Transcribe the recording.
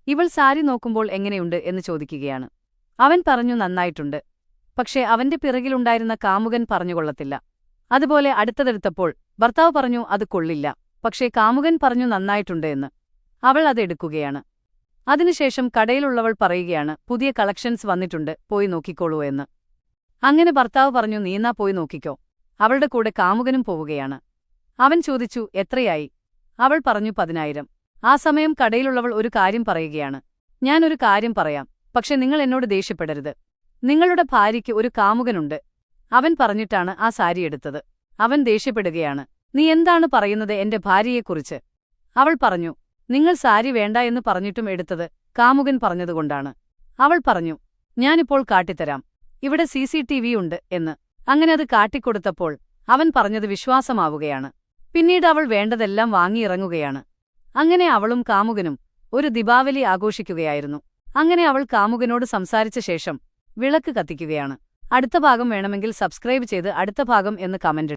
ഇവൾ സാരി നോക്കുമ്പോൾ എങ്ങനെയുണ്ട് എന്ന് ചോദിക്കുകയാണ്. അവൻ പറഞ്ഞു നന്നായിട്ടുണ്ട്. പക്ഷേ അവന്റെ പിറകിലുണ്ടായിരുന്ന കാമുകൻ പറഞ്ഞുകൊള്ളത്തില്ല. അതുപോലെ അടുത്തതെടുത്തപ്പോൾ ഭർത്താവ് പറഞ്ഞു അത് കൊള്ളില്ല. പക്ഷേ കാമുകൻ പറഞ്ഞു നന്നായിട്ടുണ്ട് എന്ന്. അവൾ അതെടുക്കുകയാണ്. അതിനുശേഷം കടയിലുള്ളവൾ പറയുകയാണ് പുതിയ കളക്ഷൻസ് വന്നിട്ടുണ്ട്, പോയി നോക്കിക്കോളൂ എന്ന്. അങ്ങനെ ഭർത്താവ് പറഞ്ഞു നീന്നാ പോയി നോക്കിക്കോ. അവളുടെ കൂടെ കാമുകനും പോവുകയാണ്. അവൻ ചോദിച്ചു എത്രയായി? അവൾ പറഞ്ഞു 10,000. ആ സമയം കടയിലുള്ളവൾ ഒരു കാര്യം പറയുകയാണ്. ഞാനൊരു കാര്യം പറയാം, പക്ഷെ നിങ്ങൾ എന്നോട് ദേഷ്യപ്പെടരുത്. നിങ്ങളുടെ ഭാര്യയ്ക്ക് ഒരു കാമുകനുണ്ട്. അവൻ പറഞ്ഞിട്ടാണ് ആ സാരി എടുത്തത്. അവൻ ദേഷ്യപ്പെടുകയാണ്. നീ എന്താണ് പറയുന്നത് എന്റെ ഭാര്യയെക്കുറിച്ച്? അവൾ പറഞ്ഞു നിങ്ങൾ സാരി വേണ്ട എന്ന് പറഞ്ഞിട്ടും എടുത്തത് കാമുകൻ പറഞ്ഞതുകൊണ്ടാണ്. അവൾ പറഞ്ഞു ഞാനിപ്പോൾ കാട്ടിത്തരാം, ഇവിടെ CCTV ഉണ്ട് എന്ന്. അങ്ങനെ അത് കാട്ടിക്കൊടുത്തപ്പോൾ അവൻ പറഞ്ഞത് വിശ്വാസമാവുകയാണ്. പിന്നീട് അവൾ വേണ്ടതെല്ലാം വാങ്ങിയിറങ്ങുകയാണ്. അങ്ങനെ അവളും കാമുകനും ഒരു ദീപാവലി ആഘോഷിക്കുകയായിരുന്നു. അങ്ങനെ അവൾ കാമുകനോട് സംസാരിച്ച ശേഷം വിളക്ക് കത്തിക്കുകയാണ്. അടുത്ത ഭാഗം വേണമെങ്കിൽ സബ്സ്ക്രൈബ് ചെയ്ത് അടുത്ത ഭാഗം എന്ന് കമന്റ്